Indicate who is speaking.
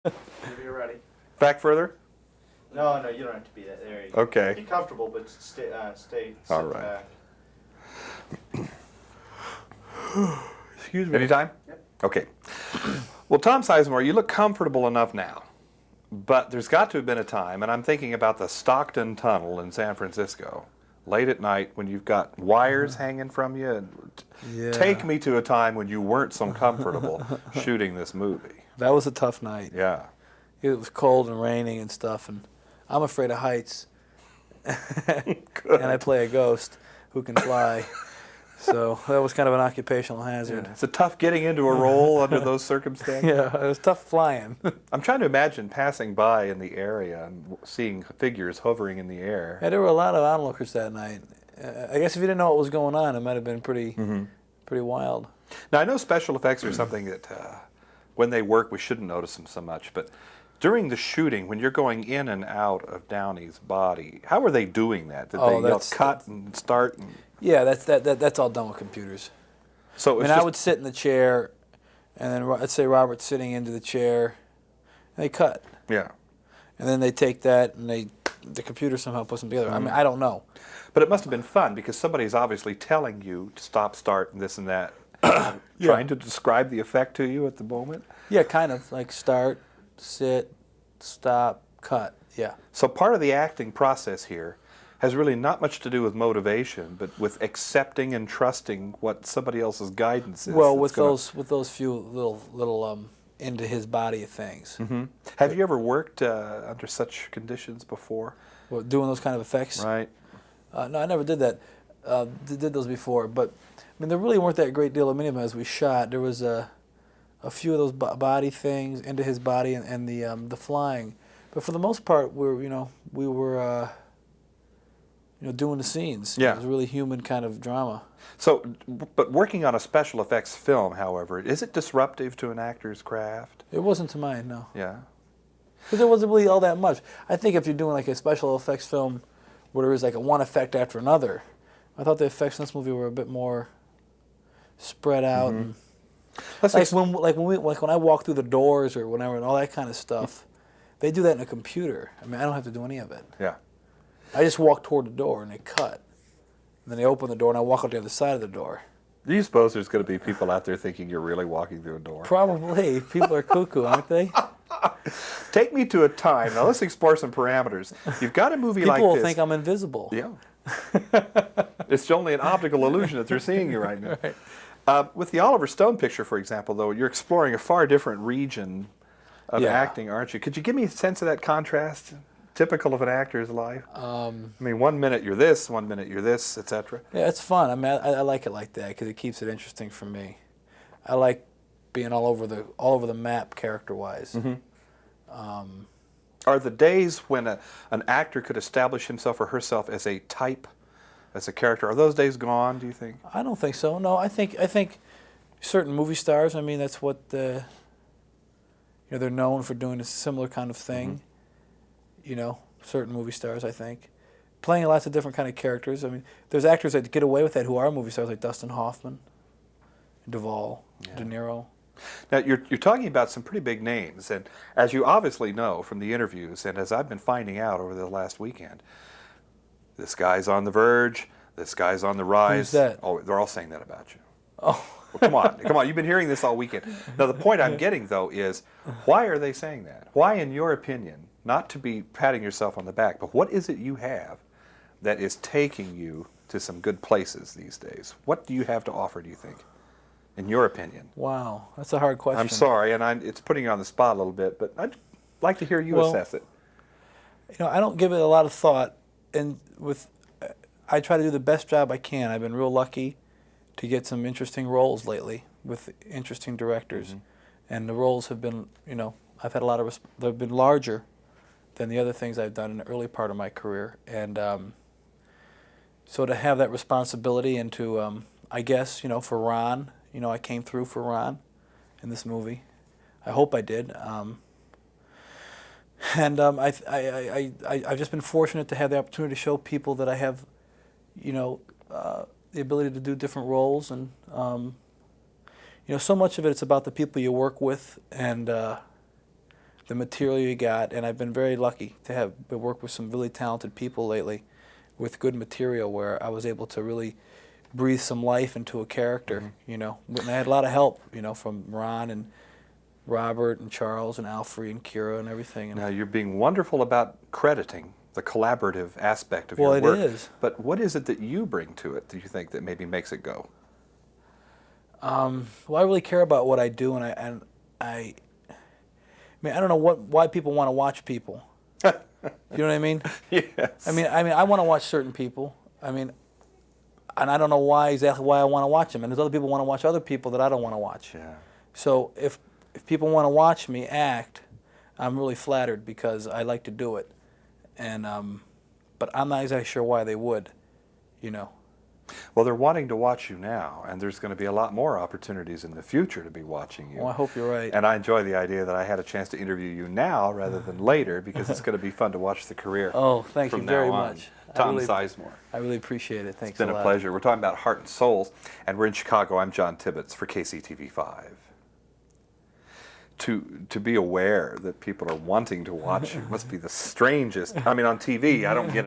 Speaker 1: Whenever you're ready.
Speaker 2: Back further?
Speaker 1: No, no, you don't have to be there. You go.
Speaker 2: Okay.
Speaker 1: Be comfortable, but stay
Speaker 2: All
Speaker 1: sit
Speaker 2: right.
Speaker 1: back.
Speaker 2: Excuse me. Anytime?
Speaker 1: Yep.
Speaker 2: Okay. Well, Tom Sizemore, you look comfortable enough now, but there's got to have been a time, and I'm thinking about the Stockton Tunnel in San Francisco, late at night when you've got wires hanging from you.
Speaker 3: Yeah.
Speaker 2: Take me to a time when you weren't so comfortable shooting this movie.
Speaker 3: That was a tough night.
Speaker 2: Yeah.
Speaker 3: It was cold and raining and stuff, and I'm afraid of heights.
Speaker 2: Good.
Speaker 3: And I play a ghost who can fly. So that was kind of an occupational hazard.
Speaker 2: Is it tough getting into a role under those circumstances?
Speaker 3: Yeah, it was tough flying.
Speaker 2: I'm trying to imagine passing by in the area and seeing figures hovering in the air.
Speaker 3: Yeah, there were a lot of onlookers that night. I guess if you didn't know what was going on, it might have been pretty wild.
Speaker 2: Now, I know special effects are something that when they work, we shouldn't notice them so much, but during the shooting, when you're going in and out of Downey's body, how are they doing that? Did they cut and start? And...
Speaker 3: Yeah, that's all done with computers.
Speaker 2: So
Speaker 3: I would sit in the chair, and then let's say Robert's sitting into the chair, and they cut.
Speaker 2: Yeah.
Speaker 3: And then they take that, and the computer somehow puts them together. I mean, I don't know.
Speaker 2: But it must have been fun because somebody's obviously telling you to stop, start, and this and that, trying to describe the effect to you at the moment.
Speaker 3: Yeah, kind of like start, sit, stop, cut. Yeah.
Speaker 2: So part of the acting process here has really not much to do with motivation, but with accepting and trusting what somebody else's guidance is.
Speaker 3: Well, with those few little into his body things.
Speaker 2: Mm-hmm. Have you ever worked under such conditions before?
Speaker 3: Well, doing those kind of effects?
Speaker 2: Right.
Speaker 3: No, I never did that. Did those before, but I mean, there really weren't that great deal of many of them as we shot. There was a few of those body things into his body and the flying, but for the most part, we were doing the scenes.
Speaker 2: Yeah.
Speaker 3: It was a really human kind of drama.
Speaker 2: So, but working on a special effects film, however, is it disruptive to an actor's craft?
Speaker 3: It wasn't to mine, no.
Speaker 2: Yeah.
Speaker 3: Because there wasn't really all that much. I think if you're doing like a special effects film where there is like one effect after another, I thought the effects in this movie were a bit more spread out. And when I walk through the doors or whenever and all that kind of stuff, they do that in a computer. I mean, I don't have to do any of it.
Speaker 2: Yeah.
Speaker 3: I just walk toward the door and they cut. And then they open the door and I walk out the other side of the door.
Speaker 2: Do you suppose there's going to be people out there thinking you're really walking through a door?
Speaker 3: Probably. People are cuckoo, aren't they?
Speaker 2: Take me to a time. Now let's explore some parameters. You've got a movie like this.
Speaker 3: People will think I'm invisible.
Speaker 2: Yeah. It's only an optical illusion that they're seeing you right now. Right. With the Oliver Stone picture, for example, though, you're exploring a far different region of acting, aren't you? Could you give me a sense of that contrast, typical of an actor's life? I mean, 1 minute you're this, 1 minute you're this, etc.
Speaker 3: Yeah, it's fun. I mean, I like it like that because it keeps it interesting for me. I like being all over the map character-wise.
Speaker 2: Mm-hmm. Are the days when an actor could establish himself or herself as a type, as a character, are those days gone, do you think?
Speaker 3: I don't think so. No, I think certain movie stars, I mean, that's what they're known for doing a similar kind of thing. Mm-hmm. Certain movie stars, I think. Playing lots of different kind of characters. I mean, there's actors that get away with that who are movie stars, like Dustin Hoffman, Duvall, De Niro.
Speaker 2: Now, you're talking about some pretty big names, and as you obviously know from the interviews, and as I've been finding out over the last weekend, this guy's on the verge, this guy's on the rise.
Speaker 3: Who's that?
Speaker 2: Oh, they're all saying that about you.
Speaker 3: Oh.
Speaker 2: Well, come on, you've been hearing this all weekend. Now, the point I'm getting, though, is why are they saying that? Why, in your opinion, not to be patting yourself on the back, but what is it you have that is taking you to some good places these days? What do you have to offer, do you think? In your opinion?
Speaker 3: Wow, that's a hard question.
Speaker 2: I'm sorry, and it's putting you on the spot a little bit, but I'd like to hear you assess it.
Speaker 3: I don't give it a lot of thought, and I try to do the best job I can. I've been real lucky to get some interesting roles lately with interesting directors, and the roles have been, I've had a lot of. They've been larger than the other things I've done in the early part of my career, and so to have that responsibility and to, I guess, for Ron. I came through for Ron in this movie. I hope I did. And I've just been fortunate to have the opportunity to show people that I have, the ability to do different roles. And, so much of it, it's about the people you work with. And the material you got, and I've been very lucky to have worked with some really talented people lately with good material where I was able to really breathe some life into a character, you know. And I had a lot of help, you know, from Ron and Robert and Charles and Alfred and Kira and everything. And
Speaker 2: Now, you're being wonderful about crediting the collaborative aspect of your
Speaker 3: well,
Speaker 2: work.
Speaker 3: it is.
Speaker 2: But what is it that you bring to it, do you think, that maybe makes it go?
Speaker 3: Well, I really care about what I do, and I mean, I don't know why people want to watch people. You know what I mean?
Speaker 2: Yes.
Speaker 3: I mean, I want to watch certain people. I mean, and I don't know exactly why I want to watch them. And there's other people who want to watch other people that I don't want to watch.
Speaker 2: Yeah.
Speaker 3: So if people want to watch me act, I'm really flattered because I like to do it. And but I'm not exactly sure why they would, you know.
Speaker 2: Well, they're wanting to watch you now, and there's going to be a lot more opportunities in the future to be watching you.
Speaker 3: Well, I hope you're right.
Speaker 2: And I enjoy the idea that I had a chance to interview you now rather than later, because it's going to be fun to watch the career.
Speaker 3: Oh, thank you
Speaker 2: from
Speaker 3: very
Speaker 2: now on.
Speaker 3: much.
Speaker 2: Tom Sizemore.
Speaker 3: I really appreciate it. Thanks
Speaker 2: It's been
Speaker 3: a
Speaker 2: a
Speaker 3: lot.
Speaker 2: pleasure. We're talking about Heart and Souls, and we're in Chicago. I'm John Tibbetts for KCTV5. To be aware that people are wanting to watch you must be the strangest. I mean, on TV, I don't get